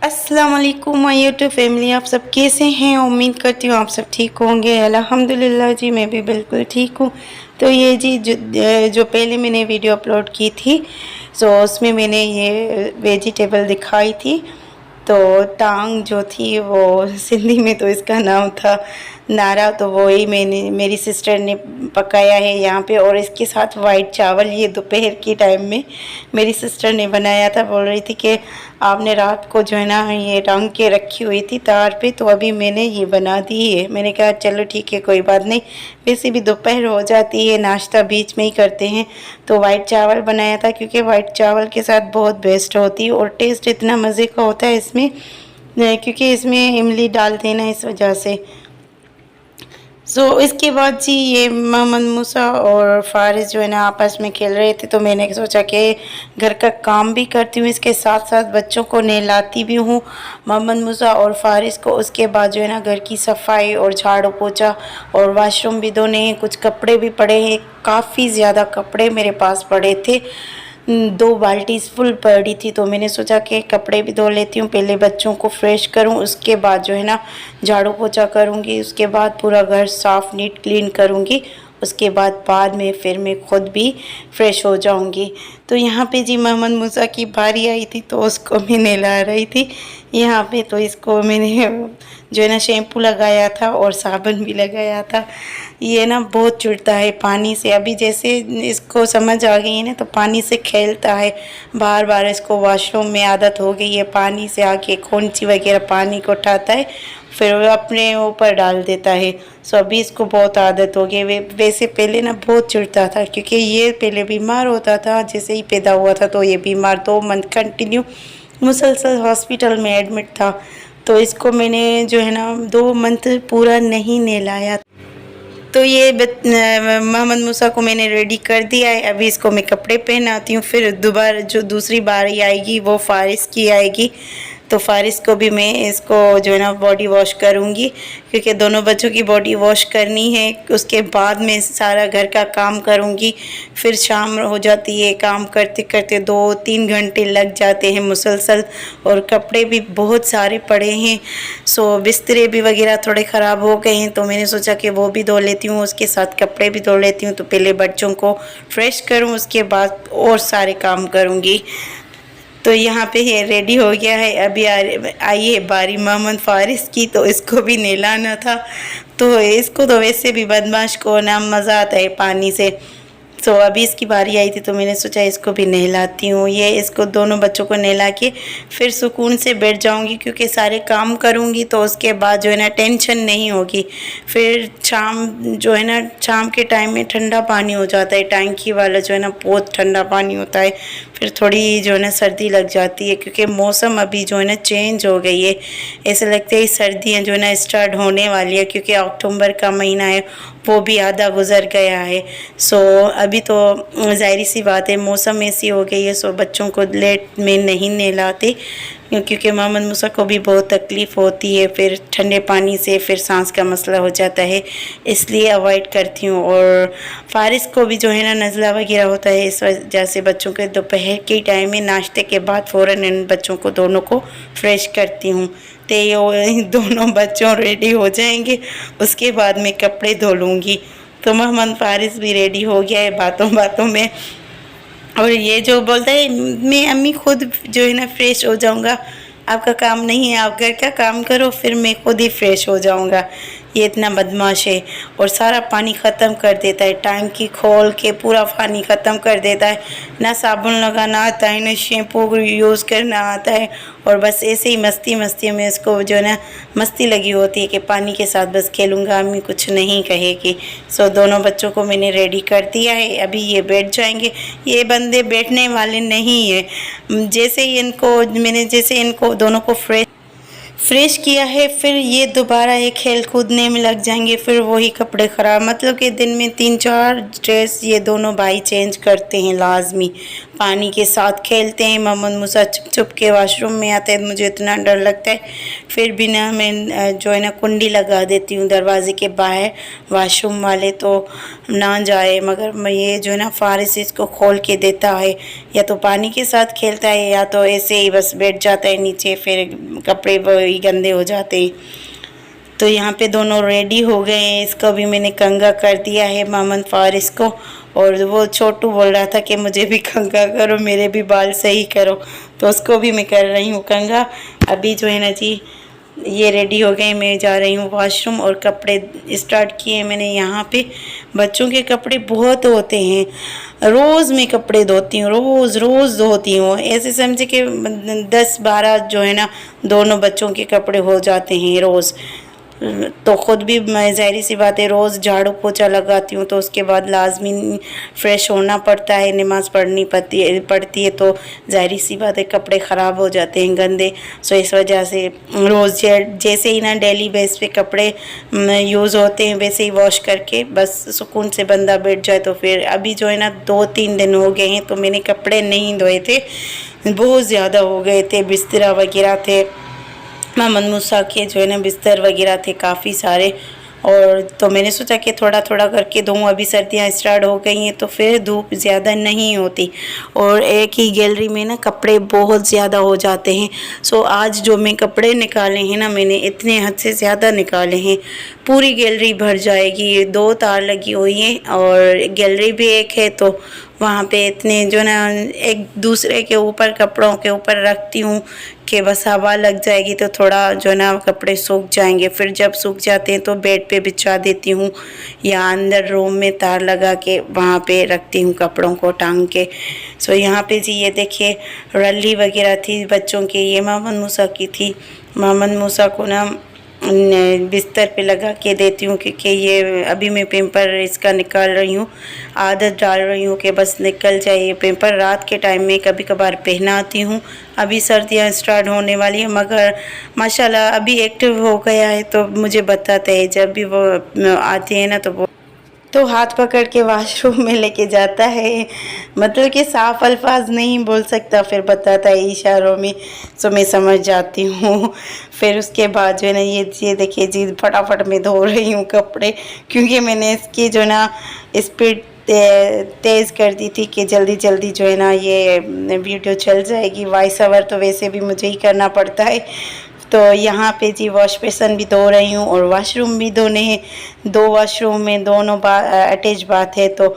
अस्सलाम वालेकुम my YouTube family, आप सब कैसे हैं। उम्मीद करती हूँ आप सब ठीक होंगे। अल्हम्दुलिल्लाह जी, मैं भी बिल्कुल ठीक हूँ। तो ये जी जो पहले मैंने वीडियो अपलोड की थी, सो उसमें मैंने ये वेजिटेबल दिखाई थी। तो टांग जो थी वो सिंधी में तो इसका नाम था नारा, तो वही मेरी सिस्टर ने पकाया है यहाँ पे। और इसके साथ वाइट चावल ये दोपहर के टाइम में मेरी सिस्टर ने बनाया था। बोल रही थी कि आपने रात को जो है ना ये टांग के रखी हुई थी तार पे, तो अभी मैंने ये बना दी है। मैंने कहा चलो ठीक है, कोई बात नहीं, वैसे भी दोपहर हो जाती है, नाश्ता बीच में ही करते हैं। तो वाइट चावल बनाया था क्योंकि वाइट चावल के साथ बहुत बेस्ट होती है और टेस्ट इतना मज़े का होता है इसमें, क्योंकि इसमें इमली डालते हैं ना, इस वजह से। इसके बाद जी ये मोहम्मद मूसा और फारिस जो है ना आपस में खेल रहे थे, तो मैंने सोचा कि घर का काम भी करती हूँ, इसके साथ साथ बच्चों को नहलाती भी हूँ, मोहम्मद मूसा और फारिस को। उसके बाद जो है ना घर की सफाई और झाड़ू पोछा और वाशरूम भी धोने हैं। कुछ कपड़े भी पड़े हैं, काफ़ी ज़्यादा कपड़े मेरे पास पड़े थे, 2 बाल्टी फुल पड़ी थी। तो मैंने सोचा कि कपड़े भी धो लेती हूँ, पहले बच्चों को फ्रेश करूँ, उसके बाद जो है ना झाड़ू पोछा करूँगी, उसके बाद पूरा घर साफ़ नीट क्लीन करूँगी, उसके बाद में फिर मैं खुद भी फ्रेश हो जाऊँगी। तो यहाँ पे जी मोहम्मद मूसा की बारी आई थी, तो उसको मैं नहला रही थी यहाँ पे। तो इसको मैंने जो है ना शैम्पू लगाया था और साबुन भी लगाया था। ये ना बहुत चिढ़ता है पानी से, अभी जैसे इसको समझ आ गई है ना, तो पानी से खेलता है, बार बार इसको वॉशरूम में आदत हो गई है, पानी से आके कौंची वगैरह पानी को उठाता है फिर वो अपने ऊपर डाल देता है। अभी इसको बहुत आदत हो गई। वैसे पहले ना बहुत चिढ़ता था, क्योंकि ये पहले बीमार होता था, जैसे ही पैदा हुआ था तो ये बीमार 2 मंथ कंटिन्यू मुसलसल हॉस्पिटल में एडमिट था। तो इसको मैंने जो है ना 2 मंथ पूरा नहीं नहलाया। तो ये मोहम्मद मूसा को मैंने रेडी कर दिया है। अभी इसको मैं कपड़े पहनाती हूँ, फिर दोबारा जो दूसरी बारी आएगी वो फारिस की आएगी। तो फारिस को भी मैं इसको जो है ना बॉडी वॉश करूँगी, क्योंकि दोनों बच्चों की बॉडी वॉश करनी है। उसके बाद मैं सारा घर का काम करूँगी, फिर शाम हो जाती है, काम करते करते 2-3 घंटे लग जाते हैं मुसलसल। और कपड़े भी बहुत सारे पड़े हैं, बिस्तरे भी वगैरह थोड़े ख़राब हो गए हैं, तो मैंने सोचा कि वो भी धो लेती हूँ, उसके साथ कपड़े भी धो लेती हूँ। तो पहले बच्चों को फ्रेश करूँ, उसके बाद और सारे काम करूँगी। तो यहाँ पे ये रेडी हो गया है। अभी आई है बारी मोहम्मद फारिस की, तो इसको भी नहलाना था। तो इसको तो वैसे भी बदमाश को ना मज़ा आता है पानी से। अभी इसकी बारी आई थी, तो मैंने सोचा इसको भी नहलाती हूँ। ये इसको दोनों बच्चों को नहला के फिर सुकून से बैठ जाऊँगी, क्योंकि सारे काम करूँगी तो उसके बाद जो है ना टेंशन नहीं होगी। फिर शाम जो है ना शाम के टाइम में ठंडा पानी हो जाता है, टैंकी वाला जो है ना बहुत ठंडा पानी होता है। फिर थोड़ी जो है ना सर्दी लग जाती है, क्योंकि मौसम अभी जो है ना चेंज हो गई है। ऐसे लगता है सर्दियाँ जो है ना स्टार्ट होने वाली है, क्योंकि अक्टूबर का महीना है वो भी आधा गुजर गया है। अभी तो ज़ाहिर सी बात है मौसम ऐसी हो गई है, बच्चों को लेट में नहीं नहलाते, क्योंकि मोहम्मद मूसा को भी बहुत तकलीफ़ होती है, फिर ठंडे पानी से फिर सांस का मसला हो जाता है, इसलिए अवॉइड करती हूँ। और फारिस को भी जो है ना नज़ला वगैरह होता है, इस वजह से बच्चों के दोपहर के टाइम में नाश्ते के बाद फ़ौरन इन बच्चों को दोनों को फ्रेश करती हूँ। तो ये दोनों बच्चों रेडी हो जाएंगे, उसके बाद मैं कपड़े धो लूँगी। तो मोहम्मद फारिस भी रेडी हो गया है बातों बातों में। और ये जो बोलता है मैं अम्मी खुद जो है ना फ्रेश हो जाऊंगा, आपका काम नहीं है, आप घर का काम करो, फिर मैं खुद ही फ्रेश हो जाऊंगा। ये इतना बदमाश है और सारा पानी ख़त्म कर देता है, टैंकी खोल के पूरा पानी ख़त्म कर देता है। ना साबुन लगाना आता है, ना शैम्पू यूज़ करना आता है, और बस ऐसे ही मस्ती मस्ती में इसको जो है ना मस्ती लगी होती है कि पानी के साथ बस खेलूँगा, अम्मी कुछ नहीं कहेगी। दोनों बच्चों को मैंने रेडी कर दिया है, अभी ये बैठ जाएंगे। ये बंदे बैठने वाले नहीं है, जैसे इनको दोनों को फ्रेश किया है, फिर ये दोबारा ये खेल कूदने में लग जाएंगे, फिर वही कपड़े ख़राब। मतलब कि दिन में 3-4 ड्रेस ये दोनों भाई चेंज करते हैं लाजमी, पानी के साथ खेलते हैं। मोहम्मद मूसा चुप चुप के वॉशरूम में आते हैं, मुझे इतना डर लगता है, फिर भी ना मैं जो है ना कुंडी लगा देती हूँ दरवाज़े के बाहर वॉशरूम वाले, तो ना जाए। मगर मैं ये जो है ना फारिस इसको खोल के देता है, या तो पानी के साथ खेलता है या तो ऐसे ही बस बैठ जाता है नीचे, फिर कपड़े वही गंदे हो जाते हैं। तो यहाँ पे दोनों रेडी हो गए हैं। इसको भी मैंने कंघा कर दिया है मोहम्मद फारिस को, और वो छोटू बोल रहा था कि मुझे भी कंघा करो, मेरे भी बाल सही करो, तो उसको भी मैं कर रही हूँ कंघा। अभी जो है ना जी ये रेडी हो गए, मैं जा रही हूँ वॉशरूम और कपड़े स्टार्ट किए मैंने। यहाँ पे बच्चों के कपड़े बहुत होते हैं, रोज़ मैं कपड़े धोती हूँ, रोज़ रोज़ धोती हूँ। ऐसे समझे कि 10-12 जो है ना दोनों बच्चों के कपड़े हो जाते हैं रोज़। तो ख़ुद भी मैं ज़ाहिर सी बात है रोज़ झाड़ू पोछा लगाती हूँ, तो उसके बाद लाजमी फ़्रेश होना पड़ता है, नमाज़ पढ़नी पड़ती है, तो ज़ाहिर सी बात है कपड़े ख़राब हो जाते हैं गंदे। सो इस वजह से रोज़ जैसे ही ना डेली बेस पे कपड़े यूज़ होते हैं वैसे ही वॉश करके बस सुकून से बंदा बैठ जाए। तो फिर अभी जो है ना 2-3 दिन हो गए हैं तो मैंने कपड़े नहीं धोए थे, बहुत ज़्यादा हो गए थे, बिस्तरा वगैरह थे, मोहम्मद मूसा के जो है ना बिस्तर वगैरह थे काफ़ी सारे, और तो मैंने सोचा कि थोड़ा थोड़ा करके धोऊँ। अभी सर्दियाँ स्टार्ट हो गई हैं तो फिर धूप ज़्यादा नहीं होती, और एक ही गैलरी में ना कपड़े बहुत ज़्यादा हो जाते हैं। सो आज जो मैं कपड़े निकाले हैं ना, मैंने इतने हद से ज़्यादा निकाले हैं, पूरी गैलरी भर जाएगी। ये 2 तार लगी हुई हैं और गैलरी भी एक है, तो वहाँ पे इतने जो ना एक दूसरे के ऊपर कपड़ों के ऊपर रखती हूँ कि बस हवा लग जाएगी तो थोड़ा जो ना कपड़े सूख जाएंगे। फिर जब सूख जाते हैं तो बेड पे बिछा देती हूँ या अंदर रूम में तार लगा के वहाँ पे रखती हूँ कपड़ों को टांग के। सो यहाँ पे जी ये देखिए रल्ली वगैरह थी बच्चों की, ये मोहम्मद मूसा की थी। मोहम्मद मूसा को ना बिस्तर पे लगा के देती हूँ क्योंकि ये अभी मैं पेपर इसका निकाल रही हूँ, आदत डाल रही हूँ कि बस निकल जाए ये पेपर। रात के टाइम में कभी कभार पहनाती हूँ। अभी सर्दियाँ स्टार्ट होने वाली है, मगर माशाल्लाह अभी एक्टिव हो गया है, तो मुझे बताते हैं जब भी वो आते हैं ना तो हाथ पकड़ के वॉशरूम में लेके जाता है, मतलब कि साफ अल्फाज नहीं बोल सकता, फिर बताता है इशारों में, सो मैं समझ जाती हूँ। फिर उसके बाद जो है ना ये देखिए जी फटाफट मैं धो रही हूँ कपड़े, क्योंकि मैंने इसकी जो ना स्पीड तेज़ कर दी थी कि जल्दी जल्दी जो है ना ये वीडियो चल जाएगी। वॉइस ओवर तो वैसे भी मुझे ही करना पड़ता है। तो यहाँ पे जी वॉश बेसन भी धो रही हूँ और वॉशरूम भी धोने हैं। 2 वॉशरूम में दोनों अटैच बात है, तो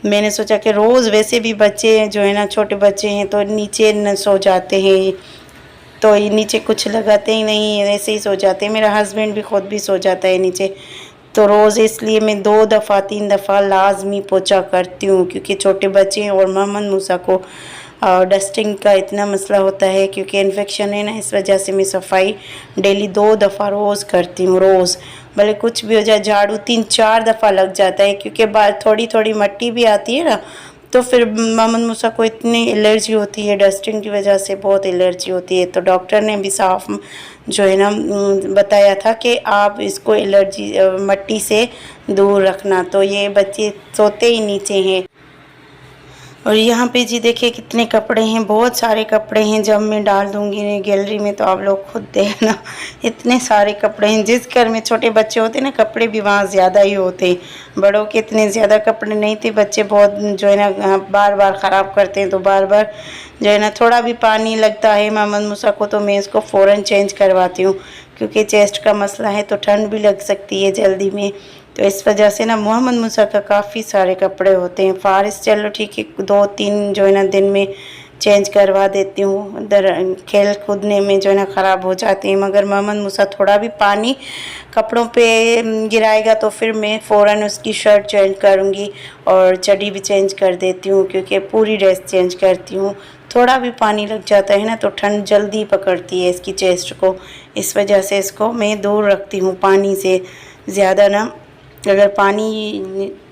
मैंने सोचा कि रोज़ वैसे भी बच्चे जो है ना छोटे बच्चे हैं तो नीचे न सो जाते हैं, तो ये नीचे कुछ लगाते ही नहीं, ऐसे ही सो जाते हैं। मेरा हस्बैंड भी ख़ुद भी सो जाता है नीचे, तो रोज़ इसलिए मैं 2 दफ़ा 3 दफ़ा लाजमी पोछा करती हूँ, क्योंकि छोटे बच्चे हैं और मोहम्मद मूसा को डस्टिंग का इतना मसला होता है क्योंकि इन्फेक्शन है ना, इस वजह से मैं सफाई डेली 2 दफ़ा रोज़ करती हूँ। रोज़ भले कुछ भी हो जाए, झाड़ू 3-4 दफ़ा लग जाता है, क्योंकि बाद थोड़ी थोड़ी मिट्टी भी आती है ना, तो फिर मोहम्मद मूसा को इतनी एलर्जी होती है, डस्टिंग की वजह से बहुत एलर्जी होती है। तो डॉक्टर ने भी साफ जो है ना बताया था कि आप इसको एलर्जी मिट्टी से दूर रखना। तो ये बच्चे सोते ही नीचे हैं। और यहाँ पे जी देखिए कितने कपड़े हैं, बहुत सारे कपड़े हैं। जब मैं डाल दूँगी गैलरी में तो आप लोग खुद देखना, इतने सारे कपड़े हैं। जिस घर में छोटे बच्चे होते हैं ना, कपड़े भी वहाँ ज़्यादा ही होते हैं। बड़ों के इतने ज़्यादा कपड़े नहीं थे, बच्चे बहुत जो है ना बार बार ख़राब करते हैं, तो बार बार जो है ना थोड़ा भी पानी लगता है मोहम्मद मूसा को तो मैं इसको फ़ौरन चेंज करवाती हूँ, क्योंकि चेस्ट का मसला है तो ठंड भी लग सकती है जल्दी में। तो इस वजह से ना मोहम्मद मूसा का काफ़ी सारे कपड़े होते हैं। फारिस चलो ठीक है 2-3 जो है ना दिन में चेंज करवा देती हूँ, उधर खेल कूदने में जो है ना ख़राब हो जाते हैं। मगर मोहम्मद मूसा थोड़ा भी पानी कपड़ों पे गिराएगा तो फिर मैं फ़ौरन उसकी शर्ट चेंज करूँगी और चड्डी भी चेंज कर देती हूँ, क्योंकि पूरी ड्रेस चेंज करती हूँ। थोड़ा भी पानी लग जाता है ना तो ठंड जल्दी पकड़ती है इसकी चेस्ट को, इस वजह से इसको मैं दूर रखती हूँ पानी से ज़्यादा ना। अगर पानी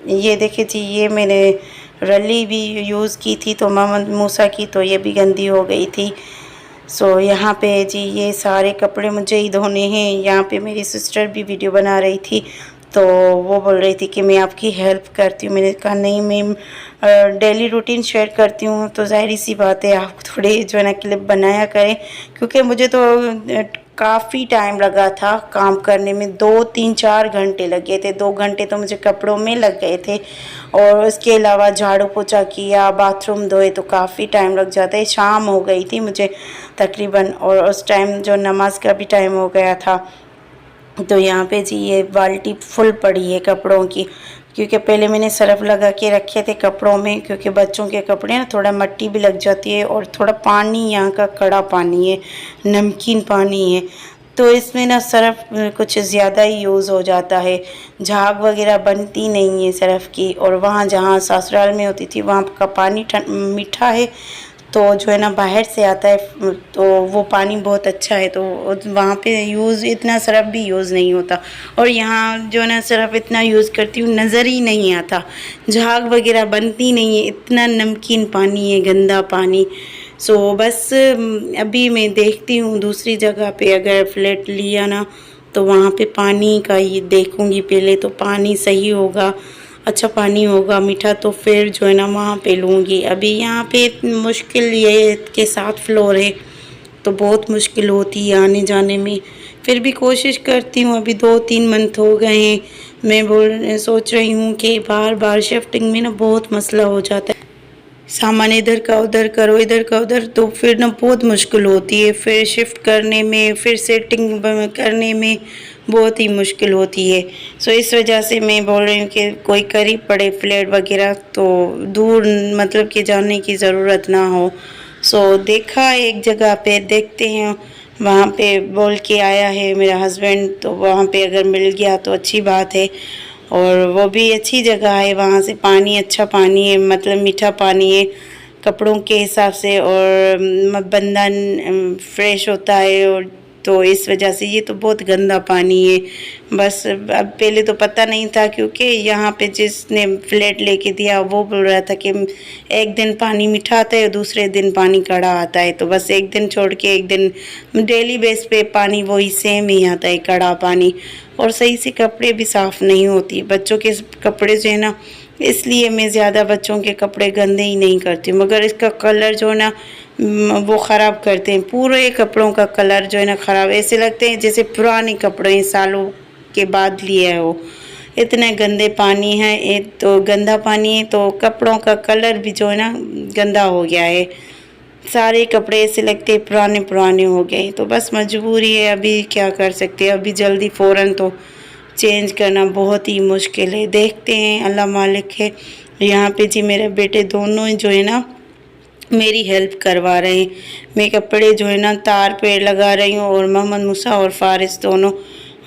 ये देखिए जी, ये मैंने रली भी यूज़ की थी तो मोहम्मद मूसा की, तो ये भी गंदी हो गई थी। सो यहाँ पे जी ये सारे कपड़े मुझे ही धोने हैं। यहाँ पे मेरी सिस्टर भी वीडियो बना रही थी, तो वो बोल रही थी कि मैं आपकी हेल्प करती हूँ। मैंने कहा नहीं, मैं डेली रूटीन शेयर करती हूँ, तो ज़ाहिर सी बात है आप थोड़े जो है ना क्लिप बनाया करें, क्योंकि मुझे तो काफ़ी टाइम लगा था काम करने में। 2 3 4 घंटे लगे थे। 2 घंटे तो मुझे कपड़ों में लग गए थे, और उसके अलावा झाड़ू पोछा किया, बाथरूम धोए, तो काफ़ी टाइम लग जाता है। शाम हो गई थी मुझे तकरीबन, और उस टाइम जो नमाज का भी टाइम हो गया था। तो यहाँ पे जी ये बाल्टी फुल पड़ी है कपड़ों की, क्योंकि पहले मैंने सरफ लगा के रखे थे कपड़ों में, क्योंकि बच्चों के कपड़े ना थोड़ा मिट्टी भी लग जाती है, और थोड़ा पानी यहाँ का कड़ा पानी है, नमकीन पानी है, तो इसमें ना सरफ कुछ ज़्यादा ही यूज़ हो जाता है। झाग वगैरह बनती नहीं है सरफ की। और वहाँ जहाँ ससुराल में होती थी वहाँ का पानी मीठा है, तो जो है ना बाहर से आता है, तो वो पानी बहुत अच्छा है, तो वहाँ पे यूज़ इतना सरफ भी यूज़ नहीं होता। और यहाँ जो है ना सरफ इतना यूज़ करती हूँ नज़र ही नहीं आता, झाग वगैरह बनती नहीं है, इतना नमकीन पानी है, गंदा पानी। सो बस अभी मैं देखती हूँ दूसरी जगह पे अगर फ्लैट लिया ना, तो वहाँ पे पानी का ही देखूँगी पहले, तो पानी सही होगा, अच्छा पानी होगा मीठा, तो फिर जो है ना वहाँ पे लूँगी। अभी यहाँ पे मुश्किल ये कि 7 फ्लोर है, तो बहुत मुश्किल होती है आने जाने में। फिर भी कोशिश करती हूँ। अभी 2 3 मंथ हो गए हैं, मैं सोच रही हूँ कि बार बार शिफ्टिंग में ना बहुत मसला हो जाता है, सामान इधर का उधर करो, इधर का उधर, तो फिर ना बहुत मुश्किल होती है। फिर शिफ्ट करने में, फिर सेटिंग करने में बहुत ही मुश्किल होती है। सो इस वजह से मैं बोल रही हूँ कि कोई करीब पड़े फ्लैट वगैरह, तो दूर मतलब कि जाने की ज़रूरत ना हो। सो देखा एक जगह पे, देखते हैं, वहाँ पे बोल के आया है मेरा हस्बैंड, तो वहाँ पे अगर मिल गया तो अच्छी बात है। और वो भी अच्छी जगह है, वहाँ से पानी अच्छा पानी है, मतलब मीठा पानी है कपड़ों के हिसाब से, और बंदा फ्रेश होता है। और तो इस वजह से ये तो बहुत गंदा पानी है। बस अब पहले तो पता नहीं था, क्योंकि यहाँ पे जिसने फ्लैट लेके दिया वो बोल रहा था कि एक दिन पानी मीठा आता है और दूसरे दिन पानी कड़ा आता है, तो बस एक दिन छोड़ के एक दिन डेली बेस पे पानी वही सेम ही आता है, कड़ा पानी। और सही से कपड़े भी साफ़ नहीं होती बच्चों के कपड़े जो है ना, इसलिए मैं ज़्यादा बच्चों के कपड़े गंदे ही नहीं करती हूँ। मगर इसका कलर जो है ना वो ख़राब करते हैं, पूरे कपड़ों का कलर जो है ना ख़राब, ऐसे लगते हैं जैसे पुराने कपड़े हैं, सालों के बाद लिए हो। इतने गंदे पानी है, एक तो गंदा पानी है, तो कपड़ों का कलर भी जो है ना गंदा हो गया है। सारे कपड़े ऐसे लगते पुराने पुराने हो गए, तो बस मजबूरी है, अभी क्या कर सकते हैं। अभी जल्दी फ़ौरन तो चेंज करना बहुत ही मुश्किल है। देखते हैं, अल्लाह मालिक है। यहाँ पे जी मेरे बेटे दोनों जो है ना मेरी हेल्प करवा रहे हैं। मैं कपड़े जो है ना तार पे लगा रही हूँ, और मोहम्मद मूसा और फारिस दोनों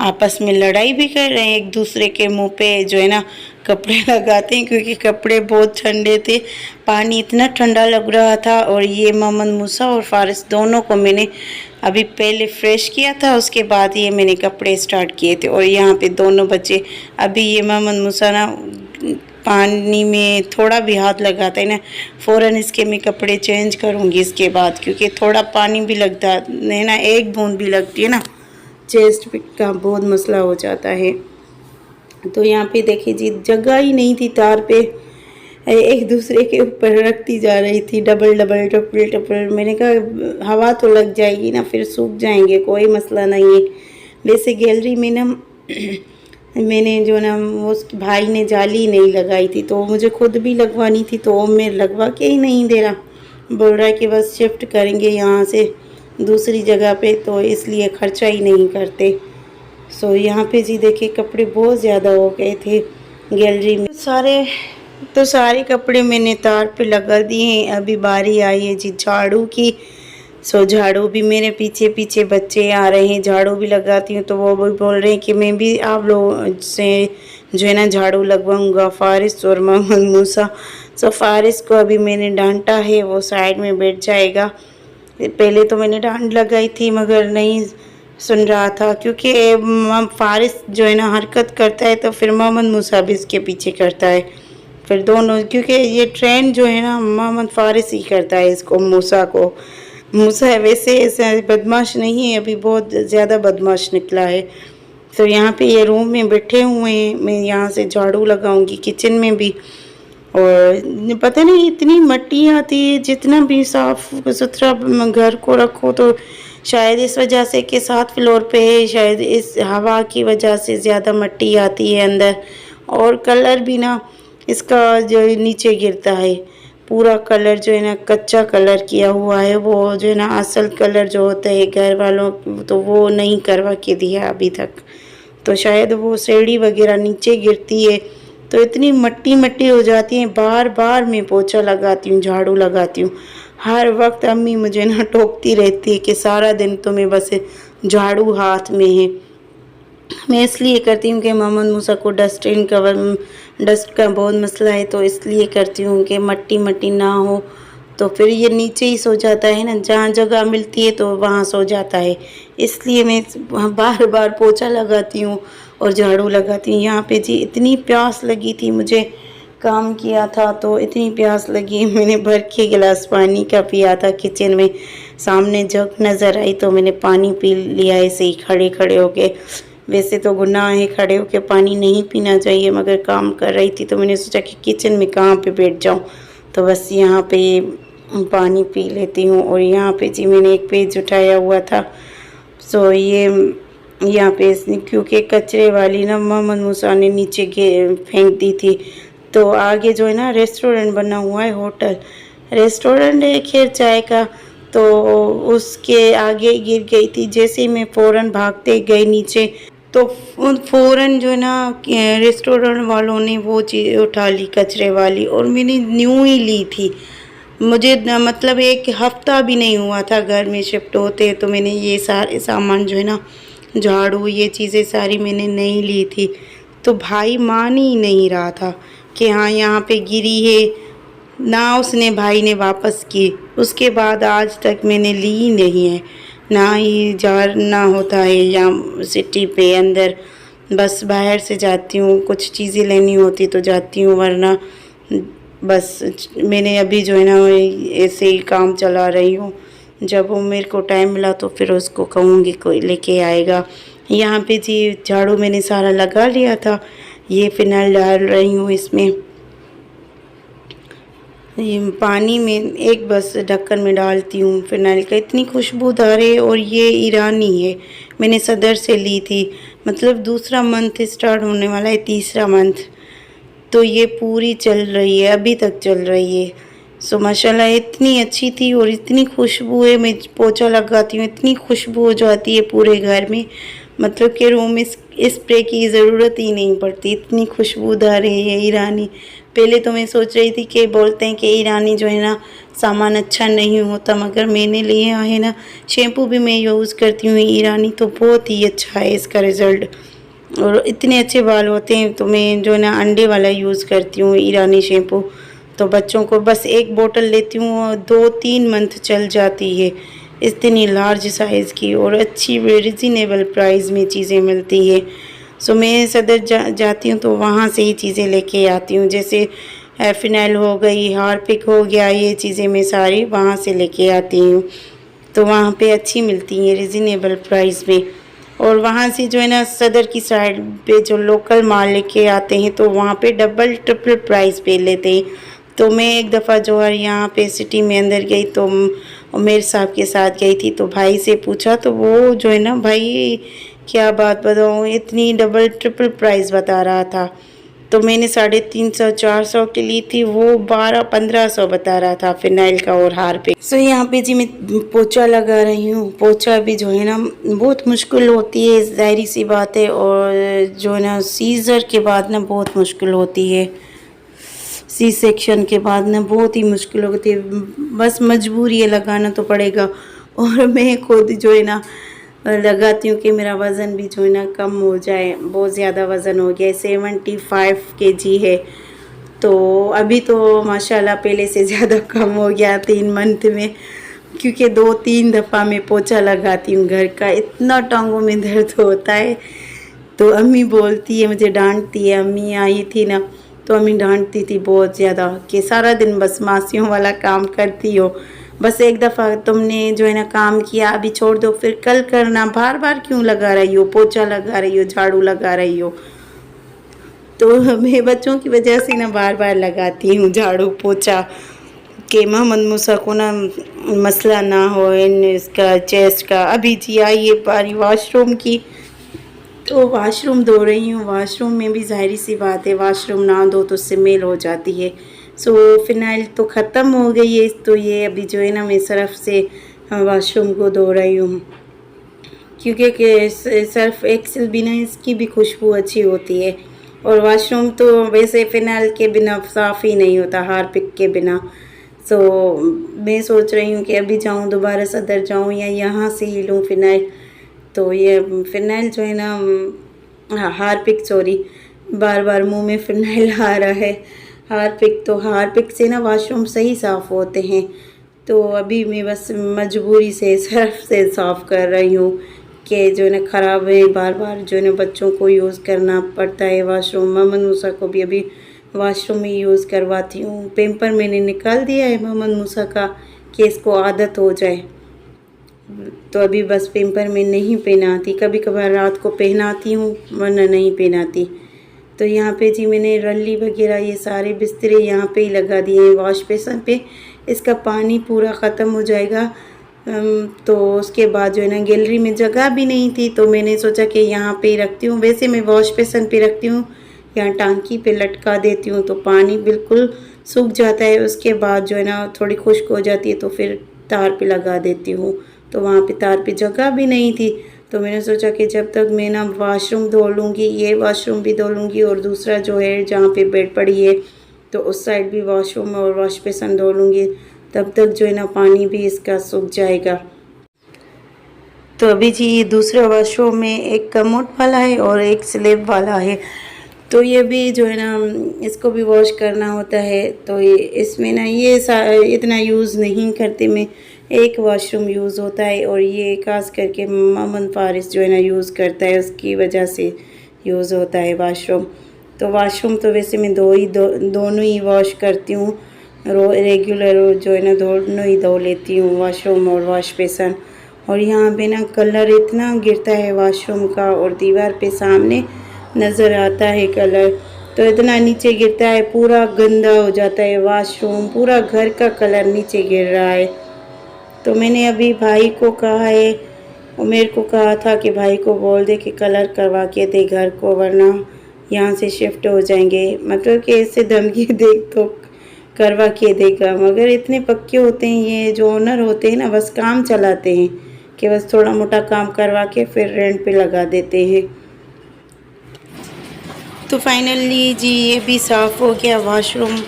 आपस में लड़ाई भी कर रहे हैं, एक दूसरे के मुंह पे जो है ना कपड़े लगाते हैं, क्योंकि कपड़े बहुत ठंडे थे, पानी इतना ठंडा लग रहा था। और ये मोहम्मद मूसा और फारिस दोनों को मैंने अभी पहले फ्रेश किया था, उसके बाद ये मैंने कपड़े स्टार्ट किए थे। और यहाँ पे दोनों बच्चे, अभी ये मोहम्मद मूसा ना पानी में थोड़ा भी हाथ लगाता है ना, फ़ौरन इसके मैं कपड़े चेंज करूँगी इसके बाद, क्योंकि थोड़ा पानी भी लगता है ना, एक बूंद भी लगती है ना, चेस्ट का बहुत मसला हो जाता है। तो यहाँ पे देखिए जी, जगह ही नहीं थी तार पे, एक दूसरे के ऊपर रखती जा रही थी, डबल डबल ट्रिपल ट्रिपल। मैंने कहा हवा तो लग जाएगी ना, फिर सूख जाएंगे, कोई मसला नहीं है। वैसे गैलरी में ना मैंने जो ना उस भाई ने जाली नहीं लगाई थी, तो मुझे खुद भी लगवानी थी, तो वो मैं लगवा के ही नहीं दे रहा, बोल रहा है कि बस शिफ्ट करेंगे यहाँ से दूसरी जगह पे, तो इसलिए ख़र्चा ही नहीं करते। सो यहाँ पे जी देखिए कपड़े बहुत ज़्यादा हो गए थे गैलरी में, सारे कपड़े मैंने तार पे लगा दिए हैं। अभी बारी आई है जी झाड़ू की। सो झाड़ू भी मेरे पीछे पीछे बच्चे आ रहे हैं, झाड़ू भी लगाती हूँ, तो वो भी बोल रहे हैं कि मैं भी आप लोग से जो है ना झाड़ू लगवाऊँगा, फारिस और मोहम्मद मूसा। सो फारिस को अभी मैंने डांटा है, वो साइड में बैठ जाएगा। पहले तो मैंने डांट लगाई थी मगर नहीं सुन रहा था, क्योंकि फारिस जो है ना हरकत करता है, तो फिर मोहम्मद मूसा भी इसके पीछे करता है, फिर दोनों, क्योंकि ये ट्रेंड जो है ना मोहम्मद फारिस ही करता है इसको, मूसा को। मूसा वैसे ऐसा बदमाश नहीं है, अभी बहुत ज़्यादा बदमाश निकला है। तो यहाँ पे ये रूम में बैठे हुए हैं, मैं यहाँ से झाड़ू लगाऊंगी किचन में भी। और पता नहीं इतनी मिट्टी आती है, जितना भी साफ सुथरा घर को रखो तो शायद इस वजह से कि 7 फ्लोर पे है, शायद इस हवा की वजह से ज़्यादा मिट्टी आती है अंदर। और कलर भी ना इसका जो नीचे गिरता है, पूरा कलर जो है ना कच्चा कलर किया हुआ है, वो जो है ना असल कलर जो होता है घर वालों तो वो नहीं करवा के दिया अभी तक। तो शायद वो सीढ़ी वगैरह नीचे गिरती है तो इतनी मिट्टी मिट्टी हो जाती है। बार बार मैं पोछा लगाती हूँ, झाड़ू लगाती हूँ, हर वक्त अम्मी मुझे ना टोकती रहती है कि सारा दिन तुम्हें बस झाड़ू हाथ में है। मैं इसलिए करती हूँ कि मोहम्मद मूसा को डस्ट का बहुत मसला है, तो इसलिए करती हूँ कि मट्टी मट्टी ना हो। तो फिर ये नीचे ही सो जाता है ना, जहाँ जगह मिलती है तो वहाँ सो जाता है। इसलिए मैं बार बार पोछा लगाती हूँ और झाड़ू लगाती हूँ। यहाँ पे जी इतनी प्यास लगी थी, मुझे काम किया था तो इतनी प्यास लगी, मैंने भर के गिलास पानी का पिया था। किचन में सामने जग नज़र आई तो मैंने पानी पी लिया ऐसे ही खड़े खड़े होके। वैसे तो गुनाह है खड़े होके पानी नहीं पीना चाहिए, मगर काम कर रही थी तो मैंने सोचा कि किचन में कहाँ पे बैठ जाऊँ, तो बस यहाँ पे पानी पी लेती हूँ। और यहाँ पे जी मैंने एक पेज उठाया हुआ था, सो ये यहाँ पे क्योंकि कचरे वाली ना मोहम्मद मूसा ने नीचे फेंक दी थी। तो आगे जो है ना रेस्टोरेंट बना हुआ है, होटल रेस्टोरेंट है खैर चाय का, तो उसके आगे गिर गई थी। जैसे ही मैं फ़ौरन भागते गई नीचे तो फ़ौरन जो है ना रेस्टोरेंट वालों ने वो चीज़ उठा ली कचरे वाली, और मैंने न्यू ही ली थी। मुझे मतलब एक हफ्ता भी नहीं हुआ था घर में शिफ्ट होते, तो मैंने ये सारे सामान जो है ना झाड़ू ये चीज़ें सारी मैंने नहीं ली थी। तो भाई मान ही नहीं रहा था कि हाँ यहाँ पे गिरी है, ना उसने भाई ने वापस की। उसके बाद आज तक मैंने ली नहीं है, ना ही जाना होता है यहाँ सिटी पे अंदर। बस बाहर से जाती हूँ, कुछ चीज़ें लेनी होती तो जाती हूँ, वरना बस मैंने अभी जो है ना ऐसे ही काम चला रही हूँ। जब वो मेरे को टाइम मिला तो फिर उसको कहूँगी कोई लेके आएगा। यहाँ पे जी झाड़ू मैंने सारा लगा लिया था, ये फिनाइल डाल रही हूँ इसमें। ये पानी में एक बस ढक्कन में डालती हूँ फिनाइल का, इतनी खुशबूदार है। और ये ईरानी है, मैंने सदर से ली थी, मतलब दूसरा मंथ स्टार्ट होने वाला है, तीसरा मंथ, तो ये पूरी चल रही है, अभी तक चल रही है। सो माशाल्लाह इतनी अच्छी थी और इतनी खुशबू है, मैं पोछा लगाती हूँ इतनी खुशबू हो जाती है पूरे घर में, मतलब कि रूम में स्प्रे की ज़रूरत ही नहीं पड़ती, इतनी खुशबूदार है ये ईरानी। पहले तो मैं सोच रही थी कि बोलते हैं कि ईरानी जो है ना सामान अच्छा नहीं होता, मगर मैंने लिया है ना, शैम्पू भी मैं यूज़ करती हूँ ईरानी, तो बहुत ही अच्छा है इसका रिज़ल्ट, और इतने अच्छे बाल होते हैं। तो मैं जो है ना अंडे वाला यूज़ करती हूँ ईरानी शैम्पू, तो बच्चों को बस एक बोतल लेती हूँ और 2-3 मंथ चल जाती है। इतनी लार्ज साइज़ की और अच्छी रिजनेबल प्राइस में चीज़ें मिलती है। सो मैं सदर जाती हूँ तो वहाँ से ही चीज़ें लेके आती हूँ, जैसे फिनाइल हो गई, हार्पिक हो गया, ये चीज़ें मैं सारी वहाँ से लेके आती हूँ। तो वहाँ पे अच्छी मिलती हैं रिजनेबल प्राइस में। और वहाँ से जो है ना सदर की साइड पे जो लोकल माल लेके आते हैं तो वहाँ पे डबल ट्रिपल प्राइस पे लेते हैं। तो मैं एक दफ़ा जो है यहाँ पे सिटी में अंदर गई तो मेरे साहब के साथ गई थी, तो भाई से पूछा तो वो जो है ना भाई क्या बात बताऊँ इतनी डबल ट्रिपल प्राइस बता रहा था। तो मैंने 350-400 की ली थी, वो 1200-1500 बता रहा था फिनाइल का और हार्पिक। सो यहाँ पे जी मैं पोछा लगा रही हूँ। पोछा भी जो है ना बहुत मुश्किल होती है, ज़ाहिरी सी बात है, और जो है ना सीज़र के बाद ना बहुत मुश्किल होती है, सी सेक्शन के बाद ना बहुत ही मुश्किल होती है, बस मजबूरी है, लगाना तो पड़ेगा। और मैं खुद जो है ना लगाती हूँ कि मेरा वज़न भी जो है ना कम हो जाए, बहुत ज़्यादा वज़न हो गया है, 75 kg है। तो अभी तो माशाल्लाह पहले से ज़्यादा कम हो गया 3 मंथ में, क्योंकि 2-3 दफ़ा मैं पोछा लगाती हूँ घर का, इतना टांगों में दर्द होता है। तो अम्मी बोलती है, मुझे डांटती है, अम्मी आई थी ना तो अम्मी डांटती थी बहुत ज़्यादा कि सारा दिन बस मासियों वाला काम करती हो, बस एक दफ़ा तुमने जो है ना काम किया, अभी छोड़ दो, फिर कल करना। बार बार क्यों लगा रही हो, पोछा लगा रही हो, झाड़ू लगा रही हो। तो मैं बच्चों की वजह से ना बार बार लगाती हूँ झाड़ू पोछा, कि मोहम्मद मूसा को ना मसला ना हो इन इसका चेस्ट का। अभी जी आई ये बारी वॉशरूम की, तो वॉशरूम धो रही हूँ। वॉशरूम में भी ज़ाहिर सी बात है, वॉशरूम ना धो तो स्मेल हो जाती है। सो फ़िनाइल तो ख़त्म हो गई है, तो ये अभी जो है ना मैं सर्फ़ से वॉशरूम को धो रही हूँ, क्योंकि सर्फ़ एक्सेल बिना इसकी भी खुशबू अच्छी होती है। और वॉशरूम तो वैसे फ़िनाइल के बिना साफ़ ही नहीं होता, हार्पिक के बिना। सो मैं सोच रही हूँ कि अभी जाऊँ, दोबारा सदर जाऊँ या यहाँ से ही लूँ फ़िनाइल। तो ये फ़िनाइल जो है ना, हार्पिक सॉरी, बार बार मुंह में फ़िनाइल आ रहा है। हार्पिक, तो हार्पिक से ना वॉशरूम सही साफ़ होते हैं। तो अभी मैं बस मजबूरी से सर्फ़ से साफ़ कर रही हूँ, कि जो है ना ख़राब है, बार बार जो है ना बच्चों को यूज़ करना पड़ता है वॉशरूम। मोहम्मद मूसा को भी अभी वॉशरूम में यूज़ करवाती हूँ। पेम्पर मैंने निकाल दिया है मोहम्मद मूसा का, कि इसको आदत हो जाए। तो अभी बस पेम्पर में नहीं पहनाती, कभी कभार रात को पहनाती हूँ, वरना नहीं पहनाती। तो यहाँ पे जी मैंने रल्ली वगैरह ये सारे बिस्तरे यहाँ पे ही लगा दिए हैं वॉश बेसन पे। इसका पानी पूरा ख़त्म हो जाएगा, तो उसके बाद जो है ना गैलरी में जगह भी नहीं थी, तो मैंने सोचा कि यहाँ पे ही रखती हूँ। वैसे मैं वॉश बेसन पे रखती हूँ, यहाँ टांकी पे लटका देती हूँ, तो पानी बिल्कुल सूख जाता है। उसके बाद जो है ना थोड़ी खुश्क हो जाती है, तो फिर तार पे लगा देती हूँ। तो वहाँ पे तार पे जगह भी नहीं थी, तो मैंने सोचा कि जब तक मैं ना वॉशरूम धो लूँगी, ये वॉशरूम भी धो लूँगी, और दूसरा जो है जहाँ पे बेड पड़ी है तो उस साइड भी वॉशरूम और वॉश बेसन धो लूँगी, तब तक जो है ना पानी भी इसका सूख जाएगा। तो अभी जी दूसरा वॉशरूम में एक कमोड वाला है और एक स्लैब वाला है, तो ये भी जो है ना इसको भी वॉश करना होता है। तो ये इसमें ना ये इतना यूज़ नहीं करते मैं, एक वॉशरूम यूज़ होता है, और ये खास करके मोहम्मद फारिस जो है ना यूज़ करता है, उसकी वजह से यूज़ होता है वॉशरूम। तो वॉशरूम तो वैसे मैं दोनों ही वॉश करती हूँ, रेगुलर जो है ना दोनों ही धो लेती हूँ, वॉशरूम और वॉश बेसन। और यहाँ पे ना कलर इतना गिरता है वॉशरूम का, और दीवार पे सामने नज़र आता है कलर, तो इतना नीचे गिरता है, पूरा गंदा हो जाता है वॉशरूम, पूरा घर का कलर नीचे गिर रहा है। तो मैंने अभी भाई को कहा है, और मेरे को कहा था कि भाई को बोल दे कि कलर करवा के दे घर को, वरना यहाँ से शिफ्ट हो जाएंगे। मतलब कि इससे धमकी दे तो करवा के देगा, मगर इतने पक्के होते हैं ये जो ओनर होते हैं ना, बस काम चलाते हैं कि बस थोड़ा मोटा काम करवा के फिर रेंट पे लगा देते हैं। तो फाइनली जी ये भी साफ़ हो गया वॉशरूम।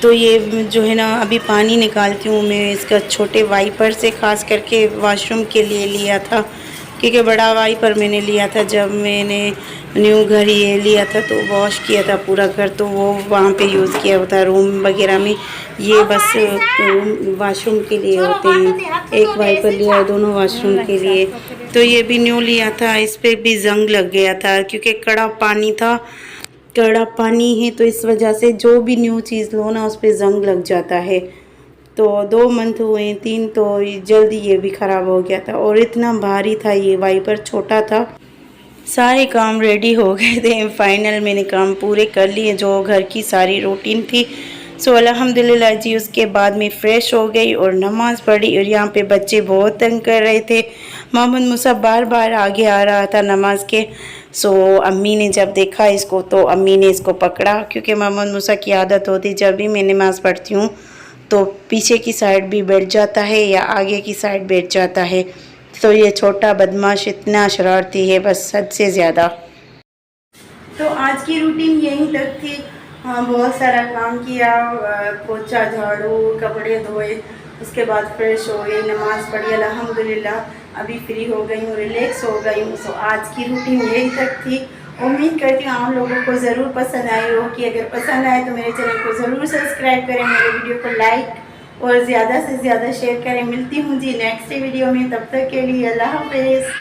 तो ये जो है ना अभी पानी निकालती हूँ मैं इसका, छोटे वाइपर से ख़ास करके वॉशरूम के लिए लिया था, क्योंकि बड़ा वाइपर मैंने लिया था जब मैंने न्यू घर ये लिया था, तो वॉश किया था पूरा घर, तो वो वहाँ पे यूज़ किया होता है रूम वगैरह में। ये बस वॉशरूम के लिए होते हैं, एक वाइपर लिया है दोनों वॉशरूम के लिए। तो ये भी न्यू लिया था, इस पर भी जंग लग गया था, क्योंकि कड़ा पानी था, कड़ा पानी है, तो इस वजह से जो भी न्यू चीज़ लो ना उस पर जंग लग जाता है। तो 2 मंथ हुए 3, तो जल्दी ये भी ख़राब हो गया था, और इतना भारी था ये वाइपर, छोटा था। सारे काम रेडी हो गए थे, फाइनल मैंने काम पूरे कर लिए जो घर की सारी रूटीन थी। सो अल्हम्दुलिल्लाह जी, उसके बाद मैं फ़्रेश हो गई और नमाज़ पढ़ी। और यहाँ पे बच्चे बहुत तंग कर रहे थे, मोहम्मद मूसा बार बार आगे आ रहा था नमाज के। सो अम्मी ने जब देखा इसको, तो अम्मी ने इसको पकड़ा, क्योंकि मोहम्मद मूसा की आदत होती, जब भी मैं नमाज़ पढ़ती हूँ तो पीछे की साइड भी बैठ जाता है या आगे की साइड बैठ जाता है। तो ये छोटा बदमाश इतना शरारती है, बस हद से ज़्यादा। तो आज की रूटीन यहीं तक थी। हाँ, बहुत सारा काम किया, पोछा झाड़ू कपड़े धोए, उसके बाद फ्रेश हो गई, नमाज़ पढ़ी, अल्हम्दुलिल्लाह अभी फ्री हो गई हूँ, रिलैक्स हो गई हूँ। सो आज की रूटीन यहीं तक थी। उम्मीद करती हूँ आप लोगों को ज़रूर पसंद आई हो, कि अगर पसंद आए तो मेरे चैनल को ज़रूर सब्सक्राइब करें, मेरे वीडियो को लाइक और ज़्यादा से ज़्यादा शेयर करें। मिलती हूँ जी नेक्स्ट वीडियो में, तब तक के लिए अल्लाह हाफ़िज़।